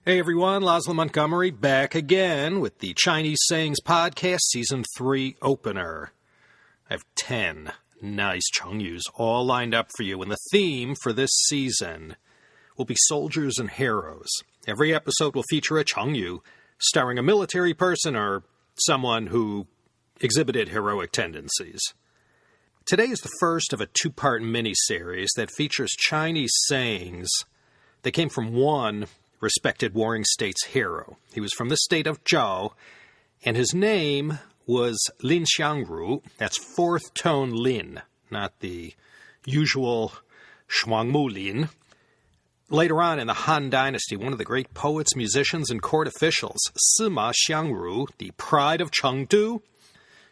Hey everyone, Laszlo Montgomery back again with the Chinese Sayings Podcast Season 3 opener. I have 10 nice Chengyus all lined up for you, and the theme for this season will be soldiers and heroes. Every episode will feature a Chengyu starring a military person or someone who exhibited heroic tendencies. Today is the first of a two-part mini-series that features Chinese sayings that came from one respected warring state's hero. He was from the state of Zhao, and his name was He Shi Bi. That's fourth tone Lin, not the usual Shuangmu Lin. Later on in the Han Dynasty, one of the great poets, musicians, and court officials, Sima Xiangru, the pride of Chengdu,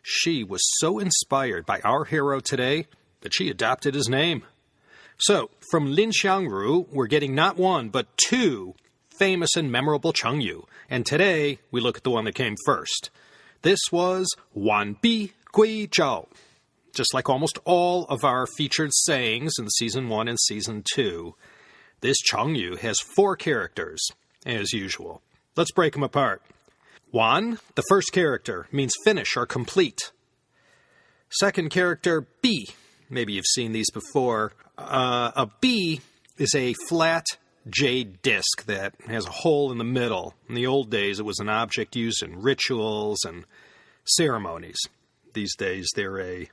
she was so inspired by our hero today that she adopted his name. So, from He Shi Bi, we're getting not one, but two famous and memorable Chengyu. And today, we look at the one that came first. This was 完璧归赵. Just like almost all of our featured sayings in Season 1 and Season 2, this Chengyu has four characters, as usual. Let's break them apart. 1, the first character, means finish or complete. Second character, Bi. Maybe you've seen these before. A Bi is a flat jade disc that has a hole in the middle. In the old days, it was an object used in rituals and ceremonies. These days, they're a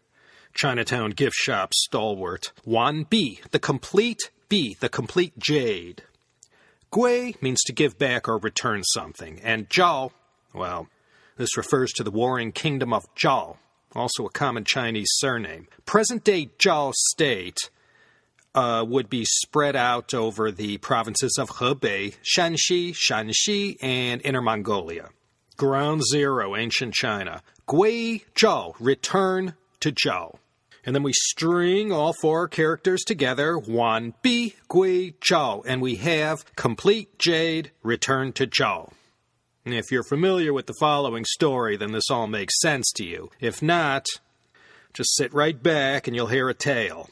Chinatown gift shop stalwart. 1 Bi, the complete Bi, the complete jade. Gui means to give back or return something. And Zhao, well, this refers to the warring kingdom of Zhao, also a common Chinese surname. Present-day Zhao state would be spread out over the provinces of Hebei, Shanxi, and Inner Mongolia. Ground zero, ancient China. Gui Zhao, return to Zhao. And then we string all four characters together, 1 Bi Gui Zhao, and we have complete jade, return to Zhao. And if you're familiar with the following story, then this all makes sense to you. If not, just sit right back and you'll hear a tale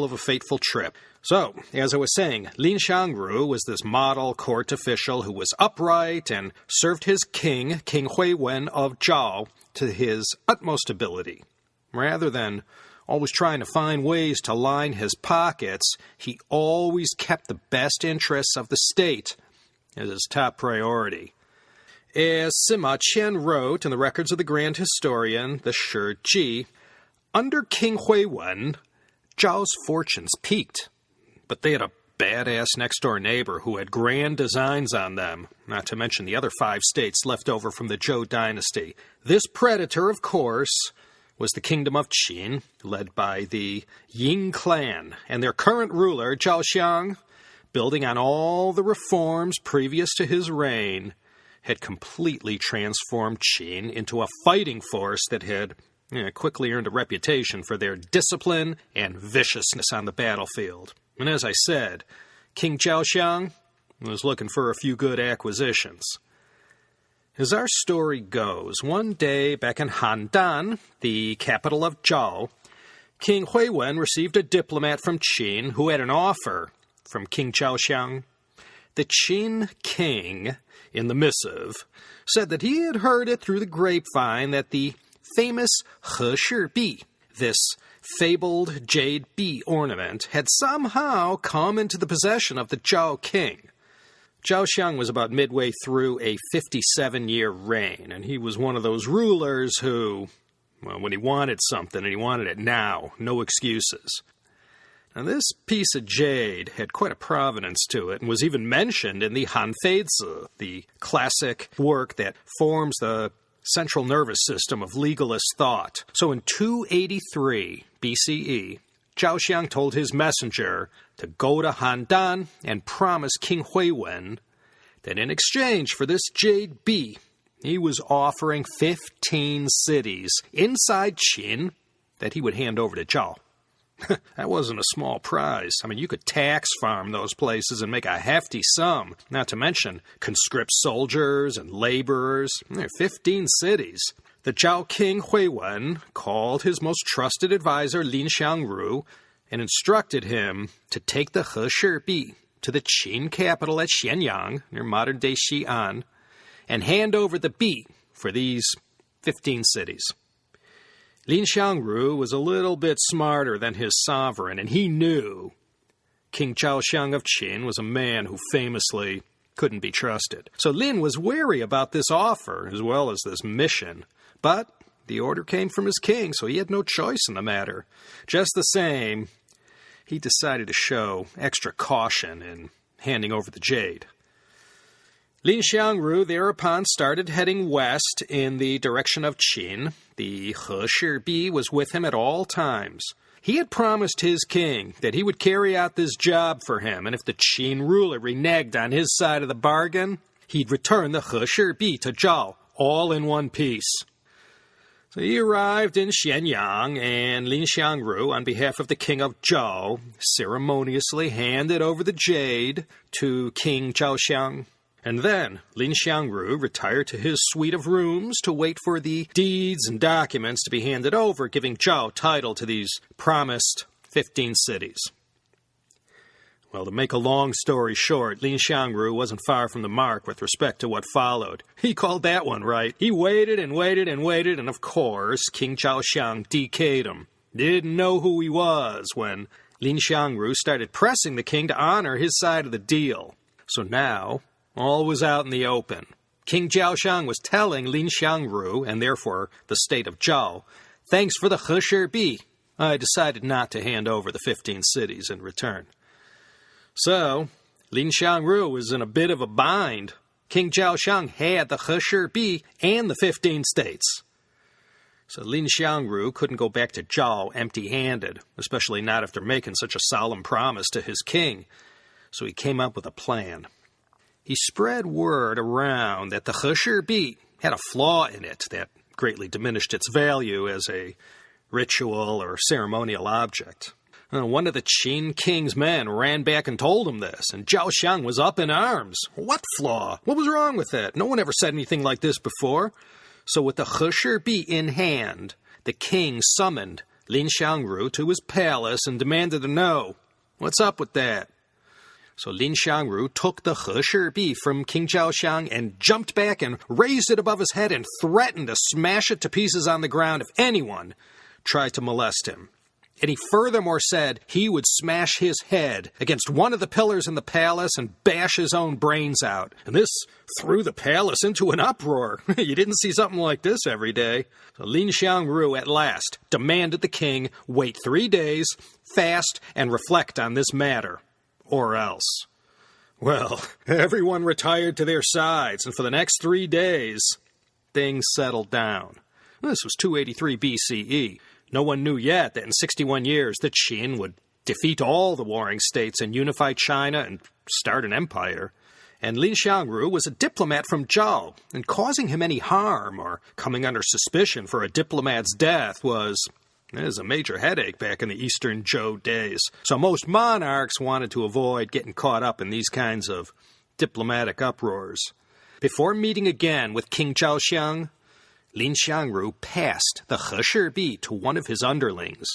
of a fateful trip. So, as I was saying, He Shi Bi was this model court official who was upright and served his king, King Huiwen of Zhao, to his utmost ability. Rather than always trying to find ways to line his pockets, he always kept the best interests of the state as his top priority. As Sima Qian wrote in the records of the grand historian, the Shi Ji, under King Huiwen, Zhao's fortunes peaked, but they had a badass next-door neighbor who had grand designs on them, not to mention the other 5 states left over from the Zhou dynasty. This predator, of course, was the kingdom of Qin, led by the Ying clan, and their current ruler, Zhao Xiang, building on all the reforms previous to his reign, had completely transformed Qin into a fighting force that had quickly earned a reputation for their discipline and viciousness on the battlefield. And as I said, King Zhao Xiang was looking for a few good acquisitions. As our story goes, one day back in Handan, the capital of Zhao, King Huiwen received a diplomat from Qin who had an offer from King Zhao Xiang. The Qin king, in the missive, said that he had heard it through the grapevine that the famous He Shi Bi, this fabled jade bee ornament, had somehow come into the possession of the Zhao king. Zhao Xiang was about midway through a 57-year reign, and he was one of those rulers who, well, when he wanted something and he wanted it now, no excuses. Now, this piece of jade had quite a provenance to it and was even mentioned in the Han Fei Zi, the classic work that forms the central nervous system of legalist thought. So in 283 BCE, Zhao Xiang told his messenger to go to Handan and promise King Huiwen that in exchange for this jade bee, he was offering 15 cities inside Qin that he would hand over to Zhao. That wasn't a small prize. I mean, you could tax farm those places and make a hefty sum, not to mention conscript soldiers and laborers. 15 cities. The Zhao king Huiwen called his most trusted advisor He Xiangru and instructed him to take the He Shi Bi, to the Qin capital at Xianyang, near modern-day Xi'an, and hand over the Bi for these 15 cities. Lin Xiangru was a little bit smarter than his sovereign, and he knew King Zhao of Qin was a man who famously couldn't be trusted. So Lin was wary about this offer, as well as this mission. But the order came from his king, so he had no choice in the matter. Just the same, he decided to show extra caution in handing over the jade. Lin Xiangru thereupon started heading west in the direction of Qin. The He Shi Bi was with him at all times. He had promised his king that he would carry out this job for him, and if the Qin ruler reneged on his side of the bargain, he'd return the He Shi Bi to Zhao, all in one piece. So he arrived in Xianyang, and Lin Xiangru, on behalf of the king of Zhao, ceremoniously handed over the jade to King Zhao. And then Lin Xiangru retired to his suite of rooms to wait for the deeds and documents to be handed over, giving Zhao title to these promised 15 cities. Well, to make a long story short, Lin Xiangru wasn't far from the mark with respect to what followed. He called that one right. He waited and waited and waited, and of course, King Zhao decayed him. Didn't know who he was when Lin Xiangru started pressing the king to honor his side of the deal. So now all was out in the open. King Zhao was telling Lin Xiangru, and therefore the state of Zhao, thanks for the He Shi Bi. I decided not to hand over the 15 cities in return. So, Lin Xiangru was in a bit of a bind. King Zhao had the He Shi Bi and the 15 states. So Lin Xiangru couldn't go back to Zhao empty-handed, especially not after making such a solemn promise to his king. So he came up with a plan. He spread word around that the He Shi Bi had a flaw in it that greatly diminished its value as a ritual or ceremonial object. One of the Qin king's men ran back and told him this, and Zhao was up in arms. What flaw? What was wrong with it? No one ever said anything like this before. So with the He Shi Bi in hand, the king summoned Lin Xiangru to his palace and demanded to know, what's up with that? So Lin Xiangru took the He Shi Bi from King Zhao and jumped back and raised it above his head and threatened to smash it to pieces on the ground if anyone tried to molest him. And he furthermore said he would smash his head against one of the pillars in the palace and bash his own brains out. And this threw the palace into an uproar. You didn't see something like this every day. So Lin Xiangru at last demanded the king wait 3 days, fast, and reflect on this matter. Or else. Well, everyone retired to their sides, and for the next 3 days, things settled down. This was 283 BCE. No one knew yet that in 61 years the Qin would defeat all the warring states and unify China and start an empire. And Lin Xiangru was a diplomat from Zhao, and causing him any harm or coming under suspicion for a diplomat's death was a major headache back in the Eastern Zhou days. So most monarchs wanted to avoid getting caught up in these kinds of diplomatic uproars. Before meeting again with King Zhao, Lin Xiangru passed the He Shi Bi to one of his underlings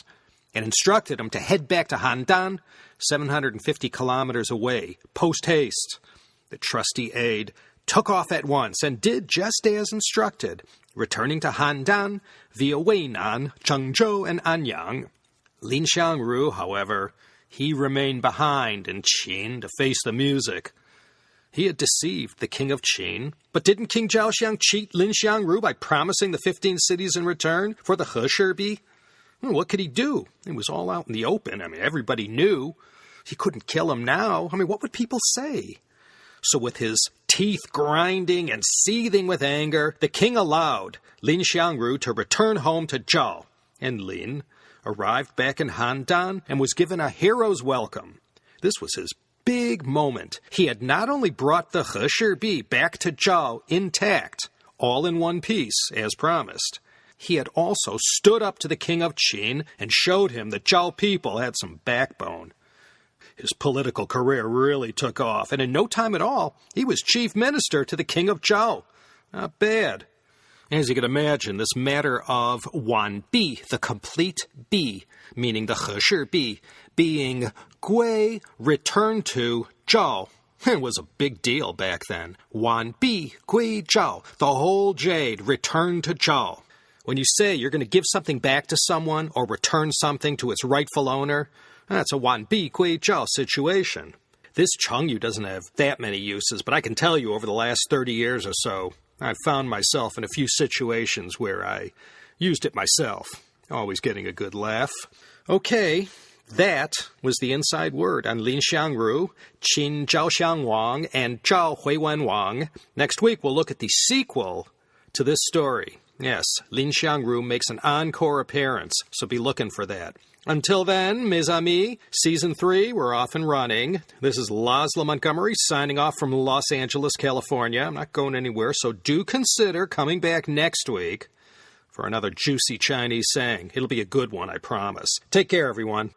and instructed him to head back to Handan, 750 kilometers away, post-haste. The trusty aide took off at once and did just as instructed, returning to Handan via Weinan, Chengzhou, and Anyang. Lin Xiangru, however, he remained behind in Qin to face the music. He had deceived the king of Qin, but didn't King Zhao cheat Lin Xiangru by promising the 15 cities in return for the He Shi Bi? What could he do? It was all out in the open. Everybody knew. He couldn't kill him now. What would people say? So with his teeth grinding and seething with anger, the king allowed Lin Xiangru to return home to Zhao, and Lin arrived back in Handan and was given a hero's welcome. This was his big moment. He had not only brought the He Shi Bi back to Zhao intact, all in one piece, as promised, he had also stood up to the king of Qin and showed him the Zhao people had some backbone. His political career really took off, and in no time at all, he was chief minister to the king of Zhao. Not bad. As you can imagine, this matter of 完璧, the complete bi, meaning the He Shi Bi, being 归, return to Zhao. It was a big deal back then. 完璧归赵, the whole jade returned to Zhao. When you say you're going to give something back to someone or return something to its rightful owner, that's a 完璧归赵 situation. This chengyu doesn't have that many uses, but I can tell you over the last 30 years or so, I've found myself in a few situations where I used it myself, always getting a good laugh. Okay, that was the inside word on Lin Xiangru, Qin Zhao Xiang Wang, and Zhao Huiwen Wang. Next week, we'll look at the sequel to this story. Yes, Lin Xiangru makes an encore appearance, so be looking for that. Until then, mes amis, Season 3, we're off and running. This is Laszlo Montgomery signing off from Los Angeles, California. I'm not going anywhere, so do consider coming back next week for another juicy Chinese saying. It'll be a good one, I promise. Take care, everyone.